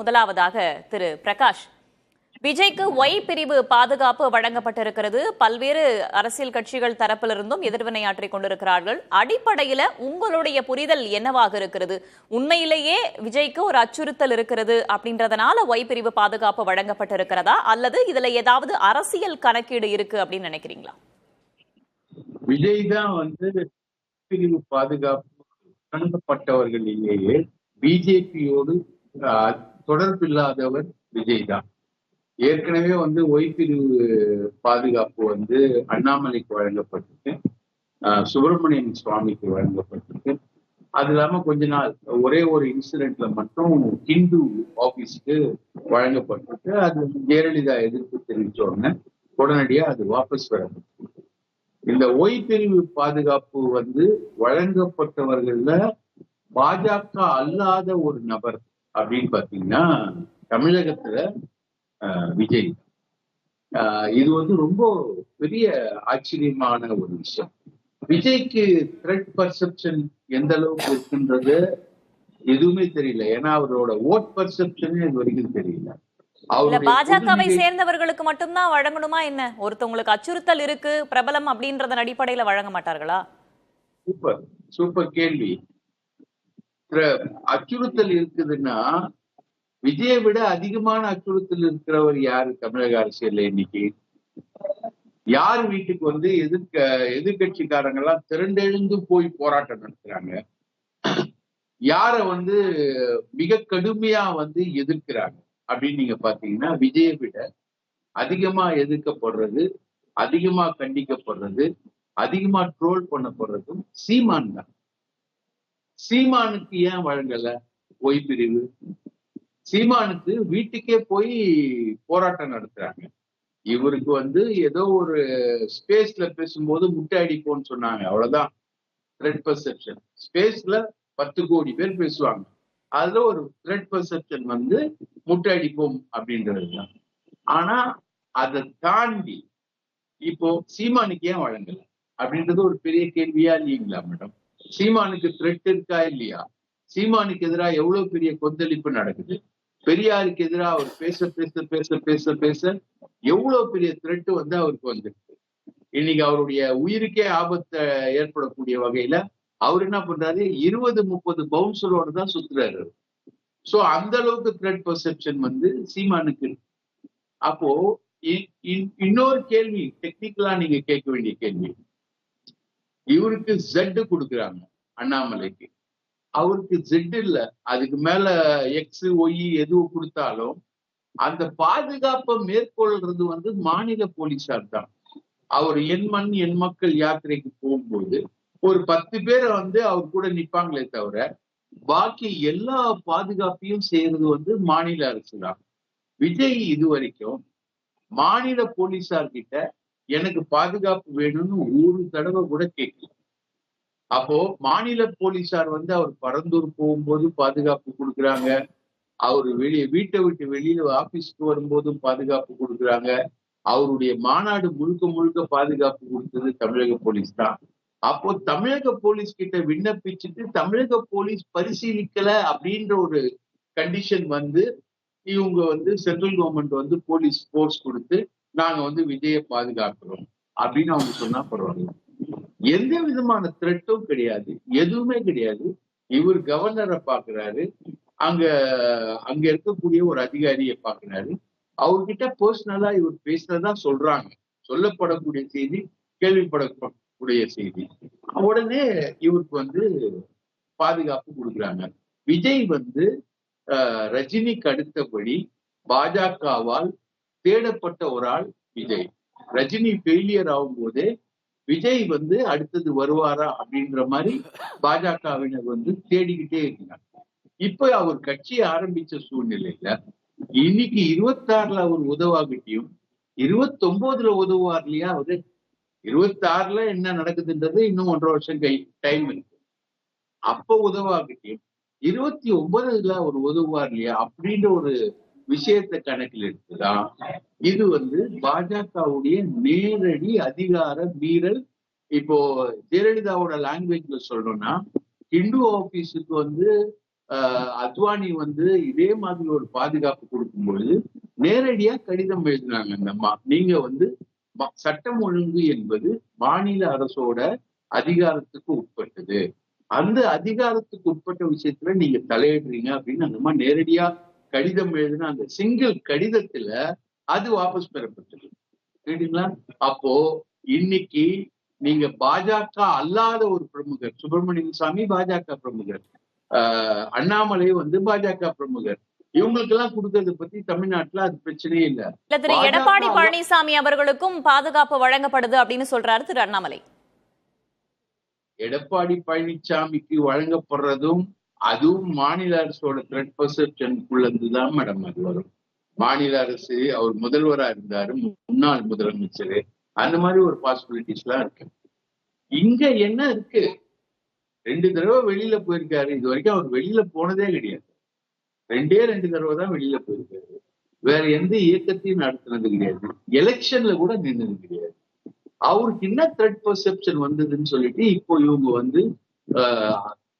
முதலாவதாக திரு பிரகாஷ், விஜய்க்கு ஒய் பிரிவு பாதுகாப்பு வழங்கப்பட்டிருக்கிறது. பல்வேறு அரசியல் கட்சிகள் தரப்பிலிருந்தும் எதிர்வினையாற்றிக் கொண்டிருக்கிறார்கள். அடிப்படையில உங்களுடைய புரிதல் என்னவாக இருக்கிறது? உண்மையிலேயே விஜய்க்கு ஒரு அச்சுறுத்தல் இருக்கிறது அப்படின்றதுனால ஒய் பிரிவு பாதுகாப்பு வழங்கப்பட்டிருக்கிறதா, அல்லது இதுல ஏதாவது அரசியல் கணக்கீடு இருக்கு அப்படின்னு நினைக்கிறீங்களா? விஜய் தான் பிரிவு பாதுகாப்பு வழங்கப்பட்டவர்களிலேயே பிஜேபியோடு தொடர்பில்லாதவர் விஜய் தான். ஏற்கனவே ஒய் பிரிவு பாதுகாப்பு அண்ணாமலைக்கு வழங்கப்பட்டிருக்கு, சுப்பிரமணியன் சுவாமிக்கு வழங்கப்பட்டிருக்கு. அது இல்லாம கொஞ்ச நாள் ஒரே ஒரு இன்சிடென்ட்ல மட்டும் ஹிந்து ஆபீஸ்க்கு வழங்கப்பட்டிருக்கு. அது ஜெயலலிதா எதிர்ப்பு தெரிவிச்ச உடனே உடனடியா அது வாபஸ் வரப்பட்டிருக்கு. இந்த ஒய் பிரிவு பாதுகாப்பு வழங்கப்பட்டவர்கள்ல பாஜக அல்லாத ஒரு நபர் அப்படின்னு பாத்தீங்கன்னா தமிழகத்துல விஜய். இது ரொம்ப பெரிய ஆச்சரியமான ஒரு விஷயம். விஜய்க்கு த்ரெட் பர்செப்ஷன் எந்த அளவுக்கு இருக்குன்றது எதுவுமே தெரியல. ஏன்னா அவரோட ஓட் பர்செப்ஷன் இது வரைக்கும் தெரியல. பாஜகவை சேர்ந்தவர்களுக்கு மட்டும்தான் வழங்கணுமா என்ன? ஒருத்தவங்களுக்கு அச்சுறுத்தல் இருக்கு, பிரபலம் அப்படின்றதன் அடிப்படையில வழங்க மாட்டார்களா? சூப்பர் சூப்பர் கேள்வி. அச்சுறுத்தல் இருக்குதுன்னா விஜயை விட அதிகமான அச்சுறுத்தல் இருக்கிறவர் யாரு தமிழக அரசியல்ல? இன்னைக்கு யார் வீட்டுக்கு எதிர்கட்சிக்காரங்க எல்லாம் திரண்டெழுந்து போய் போராட்டம் நடத்துறாங்க? யார மிக கடுமையா எதிர்க்கிறாங்க அப்படின்னு நீங்க பாத்தீங்கன்னா விஜயை விட அதிகமா எதிர்க்கப்படுறது, அதிகமா கண்டிக்கப்படுறது, அதிகமா ட்ரோல் பண்ணப்படுறதும் சீமான் தான். சீமானுக்கு ஏன் வழங்கல ஒய் பிரிவு? சீமானுக்கு வீட்டுக்கே போய் போராட்டம் நடத்துறாங்க. இவருக்கு ஏதோ ஒரு ஸ்பேஸ்ல பேசும்போது முட்டை அடிப்போம்னு சொன்னாங்க, அவ்வளவுதான். த்ரெட் பர்செப்ஷன் ஸ்பேஸ்ல 10 கோடி பேர் பேசுவாங்க, அதுல ஒரு த்ரெட் பர்செப்ஷன் முட்டை அடிப்போம் அப்படின்றதுதான். ஆனா அதை தாண்டி இப்போ சீமானுக்கு ஏன் வழங்கல அப்படின்றது ஒரு பெரிய கேள்வியா இல்லைங்களா மேடம்? சீமானுக்கு த்ரெட் இருக்கா இல்லையா? சீமானுக்கு எதிராக எவ்வளவு பெரிய கொந்தளிப்பு நடக்குது. பெரியாருக்கு எதிராக அவர் பேச பேச பேச பேச பேச எவ்வளவு பெரிய த்ரெட் அவருக்கு வந்துருக்கு. இன்னைக்கு அவருடைய உயிருக்கே ஆபத்தை ஏற்படக்கூடிய வகையில அவர் என்ன பண்றாரு, 20-30 பவுன்சரோட தான் சுத்துறாரு. சோ அந்த அளவுக்கு த்ரெட் பர்செப்ஷன் சீமானுக்கு இருக்கு. அப்போ இன்னொரு கேள்வி, டெக்னிக்கலா நீங்க கேட்க வேண்டிய கேள்வி, இவருக்கு ஜெட் கொடுக்குறாங்க அண்ணாமலைக்கு, அவருக்கு ஜெட் இல்ல, அதுக்கு மேல எக்ஸ் ஒய் எதுவும் கொடுத்தாலும் அந்த பாதுகாப்பை மேற்கொள்றது மாநில போலீசார் தான். அவர் என் மண் என் மக்கள் யாத்திரைக்கு போகும்போது ஒரு 10 பேரை அவர் கூட நிப்பாங்களே தவிர பாக்கி எல்லா பாதுகாப்பையும் செய்யறது மாநில அரசு தான். விஜய் இது வரைக்கும் மாநில போலீசார் கிட்ட எனக்கு பாதுகாப்பு வேணும்னு ஒரு தடவை கூட கேட்கல. அப்போ மாநில போலீசார் அவர் பரந்தூர் போகும்போது பாதுகாப்பு கொடுக்குறாங்க, அவர் வீட்டை விட்டு வெளியில ஆபீஸ்க்கு வரும்போதும் பாதுகாப்பு கொடுக்குறாங்க, அவருடைய மாநாடு முழுக்க முழுக்க பாதுகாப்பு கொடுத்தது தமிழக போலீஸ் தான். அப்போ தமிழக போலீஸ் கிட்ட விண்ணப்பிச்சுட்டு தமிழக போலீஸ் பரிசீலிக்கல அப்படின்ற ஒரு கண்டிஷன் இவங்க சென்ட்ரல் கவர்மெண்ட் போலீஸ் போர்ஸ் கொடுத்து நாங்க விஜயை பாதுகாக்கிறோம் அப்படின்னு அவங்க சொன்னா பரவாயில்ல. எந்த விதமான த்ரெட்டும் கிடையாது, எதுவுமே கிடையாது. இவர் கவர்னரை பாக்குறாரு, அங்க இருக்கக்கூடிய ஒரு அதிகாரியை பாக்குறாரு, அவர்கிட்ட பர்சனலா இவர் பேசுறதா சொல்றாங்க, சொல்லப்படக்கூடிய செய்தி, கேள்விப்படக்கூடிய செய்தி. உடனே இவருக்கு பாதுகாப்பு கொடுக்குறாங்க. விஜய் ரஜினிக்கு அடுத்தபடி பாஜகவால் தேடப்பட்ட ஒரு ஆள் விஜய். ரஜினி ஃபெயிலியர் ஆகும் போதே விஜய் அடுத்தது வருவாரா அப்படின்ற மாதிரி பாஜகவினர் தேடிக்கிட்டே இருக்கிறாங்க. இப்ப அவர் கட்சியை ஆரம்பிச்ச சூழ்நிலையில இன்னைக்கு 26ல அவர் உதவாகிட்டியும் 29ல உதவுவார் இல்லையா? அவரு 26ல என்ன நடக்குதுன்றது இன்னும் 1.5 வருஷம் டைம் இருக்கு. அப்ப உதவாகிட்டியும் 29ல அவர் உதவுவார் இல்லையா அப்படின்ற ஒரு விஷயத்தை கணக்கில் எடுத்துதான் இது பாஜகவுடைய நேரடி அதிகார மீறல். இப்போ ஜெயலலிதாவோட லாங்குவேஜ்ல சொல்லணும்னா ஹிந்து ஆபீஸுக்கு அத்வானி வந்து இதே மாதிரி ஒரு பாதுகாப்பு கொடுக்கும் பொழுது நேரடியா கடிதம் எழுதினாங்க. அந்த அம்மா, நீங்க வந்து சட்டம் ஒழுங்கு என்பது மாநில அரசோட அதிகாரத்துக்கு உட்பட்டது, அந்த அதிகாரத்துக்கு உட்பட்ட விஷயத்துல நீங்க தலையிடுறீங்க அப்படின்னு அந்த அம்மா நேரடியா கடிதம் எழுதின அந்த சிங்கிள் கடிதத்துல அது வாபஸ் பெறப்பட்டது. சரிங்களா? அப்போ இன்னைக்கு நீங்க பாஜக அல்லாத ஒரு பிரமுகர், சுப்பிரமணியன் சாமி பாஜக பிரமுகர், அண்ணாமலை வந்து பாஜக பிரமுகர், இவங்களுக்கு எல்லாம் கொடுக்கறத பத்தி தமிழ்நாட்டுல அது பிரச்சனையே இல்ல. இல்ல, திரு எடப்பாடி பழனிசாமி அவர்களுக்கும் பாதுகாப்பு வழங்கப்படுது அப்படின்னு சொல்றாரு திரு அண்ணாமலை. எடப்பாடி பழனிசாமிக்கு வழங்கப்படுறதும் அதுவும் மாநில அரசோட த்ரெட் பர்செப்ஷனுக்குள்ளதுதான் மேடம் அது வரும். மாநில அரசு, அவர் முதல்வரா இருந்தாரு, முன்னாள் முதலமைச்சர், அந்த மாதிரி ஒரு பாசிபிலிட்டிஸ் எல்லாம் இருக்கு. இங்க என்ன இருக்கு? 2 தடவை வெளியில போயிருக்காரு. இது வரைக்கும் அவர் வெளியில போனதே கிடையாது. 2 தடவை தான் வெளியில போயிருக்காரு. வேற எந்த இயக்கத்தையும் நடத்தினது கிடையாது. எலெக்ஷன்ல கூட நின்றது கிடையாது. அவருக்கு என்ன த்ரெட் பர்செப்ஷன் வந்ததுன்னு சொல்லிட்டு இப்போ இவங்க வந்து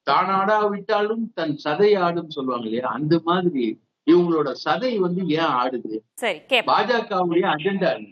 தானாடா விட்டாலும் தன் சதை ஆடும் சொல்லுவாங்க இல்லையா, அந்த மாதிரி இவங்களோட சதை வந்து ஏன் ஆடுது? சரி, பாஜகவுடைய அஜெண்டா என்ன?